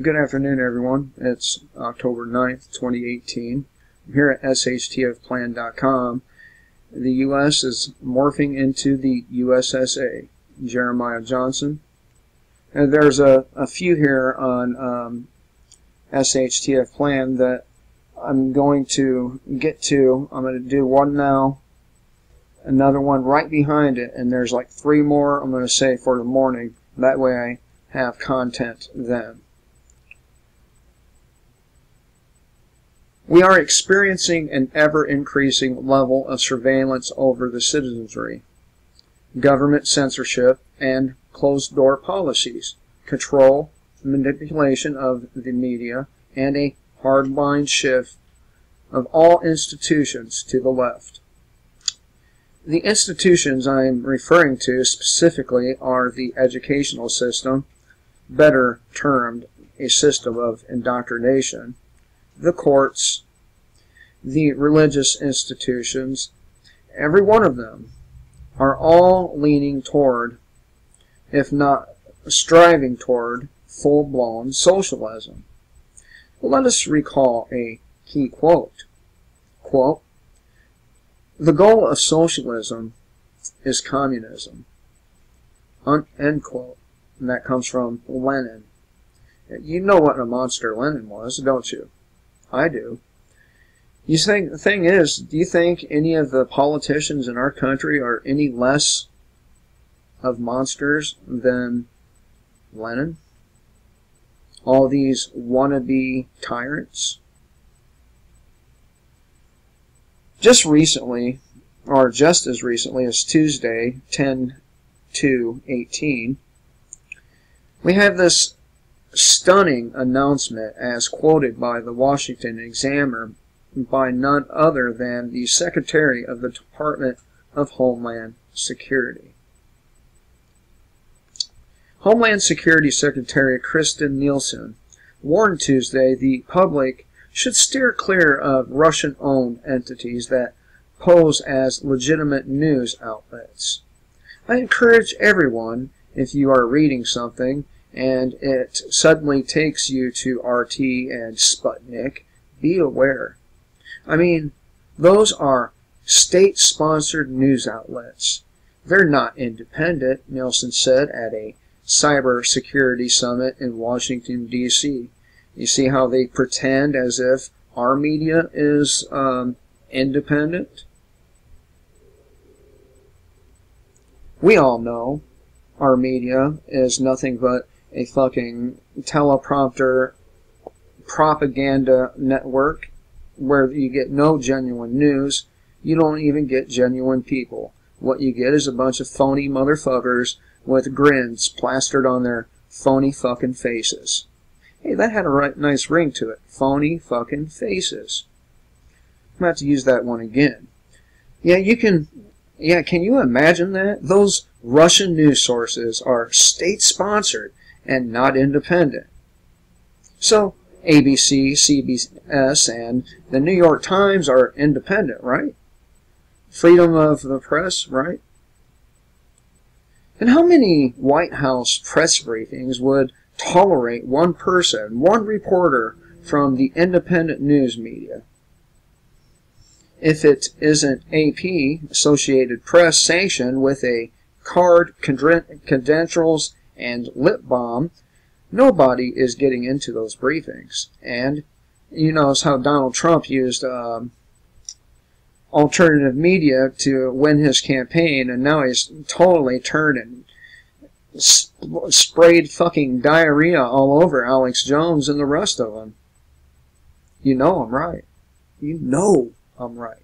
Good afternoon, everyone. It's October 9th, 2018. I'm here at shtfplan.com. The U.S. is morphing into the USSA. Jeremiah Johnson. And there's a few here on SHTF Plan that I'm going to get to. I'm going to do one now, another one right behind it, and there's like three more I'm going to say for the morning. That way I have content then. We are experiencing an ever-increasing level of surveillance over the citizenry. Government censorship and closed-door policies, control, manipulation of the media, and a hardline shift of all institutions to the left. The institutions I am referring to specifically are the educational system, better termed a system of indoctrination, the courts, the religious institutions. Every one of them are all leaning toward, if not striving toward, full-blown socialism. Let us recall a key quote. Quote, "The goal of socialism is communism." End quote. And that comes from Lenin. You know what a monster Lenin was, don't you? I do. You think, the thing is, do you think any of the politicians in our country are any less of monsters than Lenin? All these wannabe tyrants? Just recently, or just as recently as Tuesday, 10/2/18, we have this stunning announcement as quoted by the Washington Examiner by none other than the Secretary of the Department of Homeland Security. Homeland Security Secretary Kristen Nielsen warned Tuesday the public should steer clear of Russian-owned entities that pose as legitimate news outlets. I encourage everyone, if you are reading something and it suddenly takes you to RT and Sputnik, be aware. I mean, those are state-sponsored news outlets. They're not independent, Nielsen said at a cybersecurity summit in Washington, D.C. You see how they pretend as if our media is independent? We all know our media is nothing but a fucking teleprompter propaganda network where you get no genuine news. You don't even get genuine people. What you get is a bunch of phony motherfuckers with grins plastered on their phony fucking faces. Hey, that had a nice ring to it. Phony fucking faces. I'm going to have to use that one again. Yeah, can you imagine that? Those Russian news sources are state-sponsored and not independent. So, ABC, CBS, and the New York Times are independent, right? Freedom of the press, right? And how many White House press briefings would tolerate one person, one reporter from the independent news media? If it isn't AP, Associated Press, sanctioned with a card, credentials, and lip balm, nobody is getting into those briefings. And you notice how Donald Trump used alternative media to win his campaign, and now he's totally turned and sprayed fucking diarrhea all over Alex Jones and the rest of them. You know I'm right. You know I'm right.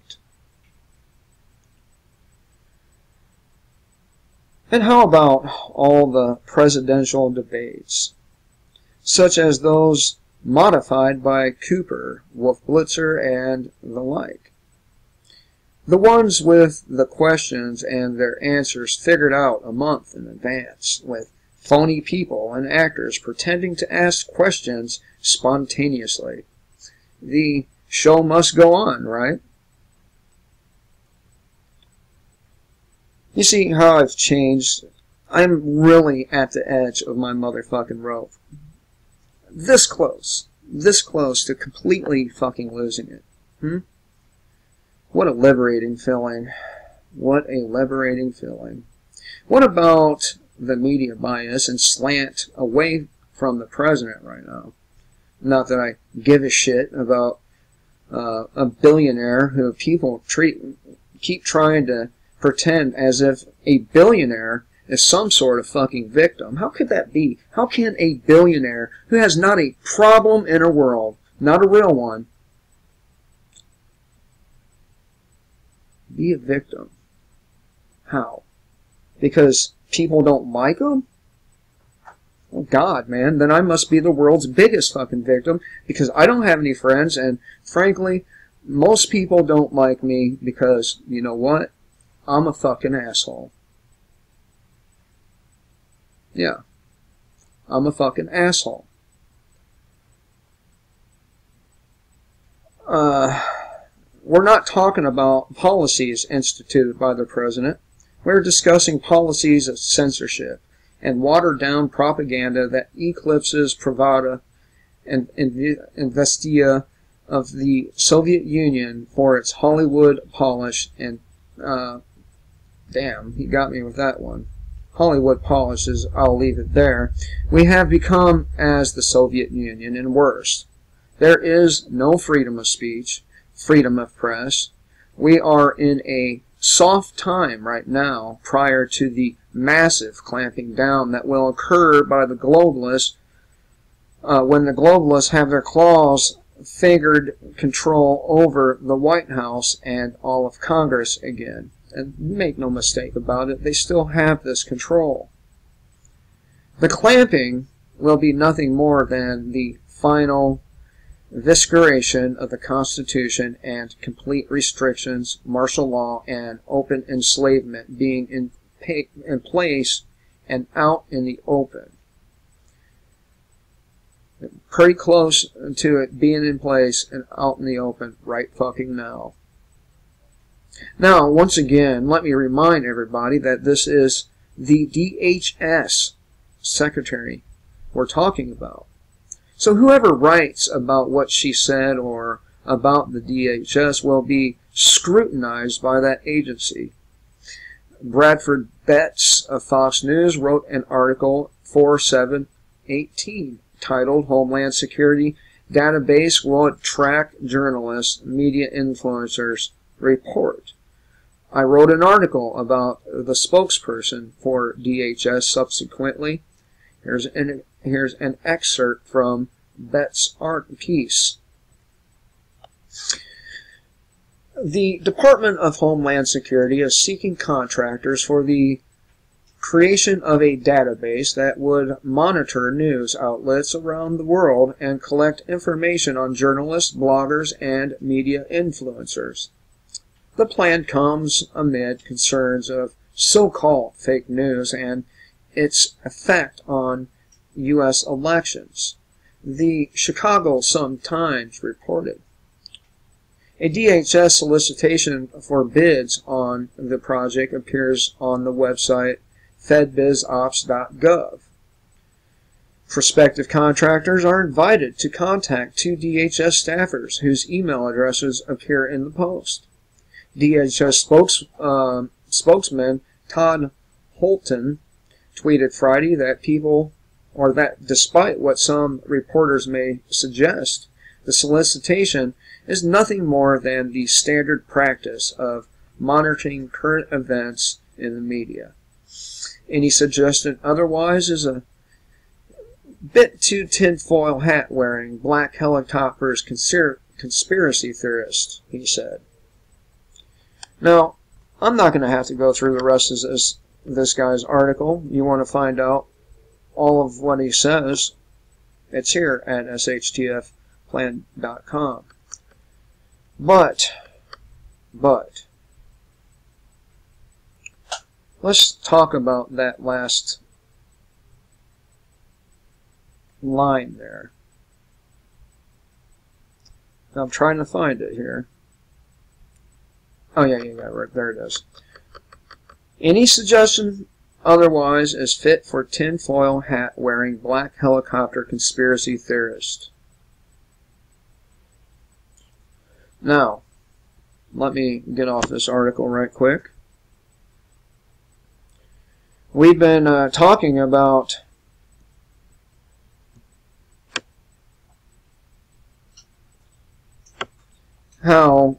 And how about all the presidential debates, such as those modified by Cooper, Wolf Blitzer, and the like? The ones with the questions and their answers figured out a month in advance, with phony people and actors pretending to ask questions spontaneously. The show must go on, right? You see how I've changed? I'm really at the edge of my motherfucking rope. this close to completely fucking losing it. What a liberating feeling. What a liberating feeling. What about the media bias and slant away from the president right now? Not that I give a shit about a billionaire who people keep trying to pretend as if a billionaire is some sort of fucking victim. How could that be? How can a billionaire who has not a problem in a world, not a real one, be a victim? How? Because people don't like him? Oh God, man, then I must be the world's biggest fucking victim because I don't have any friends, and frankly, most people don't like me because, you know what? I'm a fucking asshole. Yeah. I'm a fucking asshole. We're not talking about policies instituted by the president. We're discussing policies of censorship and watered-down propaganda that eclipses Pravda and Investia of the Soviet Union for its Hollywood polish and, damn, he got me with that one. Hollywood polishes, I'll leave it there. We have become as the Soviet Union and worse. There is no freedom of speech, freedom of press. We are in a soft time right now prior to the massive clamping down that will occur by the globalists when the globalists have their claws fingered control over the White House and all of Congress again. And make no mistake about it, they still have this control. The clamping will be nothing more than the final evisceration of the Constitution and complete restrictions, martial law, and open enslavement being in place and out in the open. Pretty close to it being in place and out in the open right fucking now. Now, once again, let me remind everybody that this is the DHS secretary we're talking about. So whoever writes about what she said or about the DHS will be scrutinized by that agency. Bradford Betts of Fox News wrote an article 4718 titled Homeland Security Database Will Track Journalists, Media Influencers Report. I wrote an article about the spokesperson for DHS subsequently. Here's an excerpt from Betts' art piece. The Department of Homeland Security is seeking contractors for the creation of a database that would monitor news outlets around the world and collect information on journalists, bloggers, and media influencers. The plan comes amid concerns of so-called fake news and its effect on U.S. elections. The Chicago Sun-Times reported. A DHS solicitation for bids on the project appears on the website fedbizops.gov. Prospective contractors are invited to contact two DHS staffers whose email addresses appear in the post. DHS spokesman Todd Holton tweeted Friday that despite what some reporters may suggest, the solicitation is nothing more than the standard practice of monitoring current events in the media. Any suggestion otherwise is a bit too tinfoil hat wearing black helicopters conspiracy theorist, he said. Now, I'm not going to have to go through the rest of this guy's article. You want to find out all of what he says, it's here at shtfplan.com. But, let's talk about that last line there. Now, I'm trying to find it here. Oh, yeah, right there it is. Any suggestion otherwise is fit for tinfoil hat wearing black helicopter conspiracy theorist. Now, let me get off this article right quick. We've been talking about how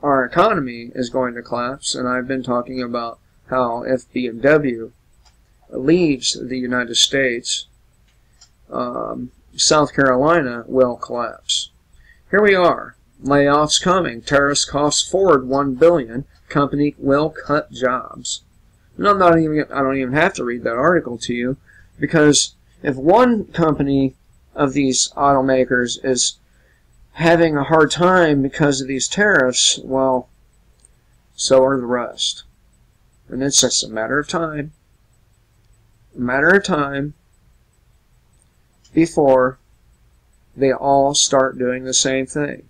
our economy is going to collapse, and I've been talking about how if BMW leaves the United States, South Carolina will collapse. Here we are. Layoffs coming. Tariffs cost Ford $1 billion. Company will cut jobs. And I don't even have to read that article to you, because if one company of these automakers is having a hard time because of these tariffs, well, so are the rest. And it's just a matter of time. A matter of time before they all start doing the same thing.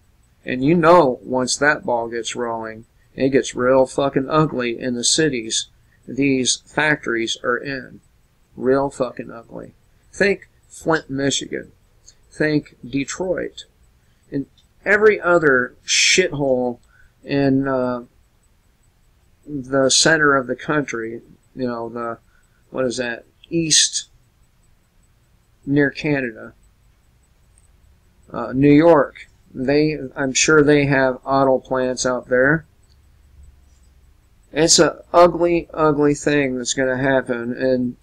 And you know, once that ball gets rolling, it gets real fucking ugly in the cities these factories are in. Real fucking ugly. Think Flint, Michigan. Think Detroit. And every other shithole in the center of the country, you know, what is that, east near Canada. New York, I'm sure they have auto plants out there. It's an ugly, ugly thing that's going to happen,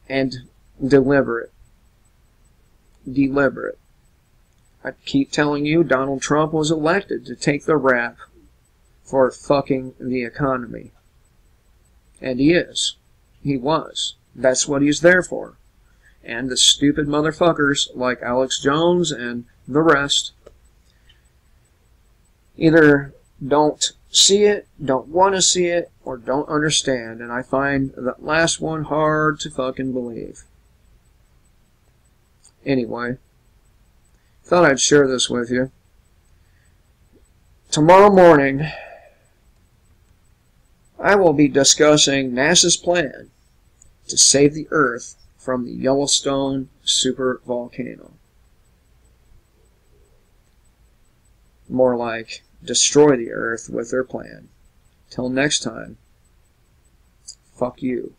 and deliberate. Deliberate. I keep telling you, Donald Trump was elected to take the rap for fucking the economy. And he is. He was. That's what he's there for. And the stupid motherfuckers like Alex Jones and the rest either don't see it, don't want to see it, or don't understand. And I find that last one hard to fucking believe. Anyway, thought I'd share this with you. Tomorrow morning, I will be discussing NASA's plan to save the Earth from the Yellowstone supervolcano. More like destroy the Earth with their plan. Till next time, fuck you.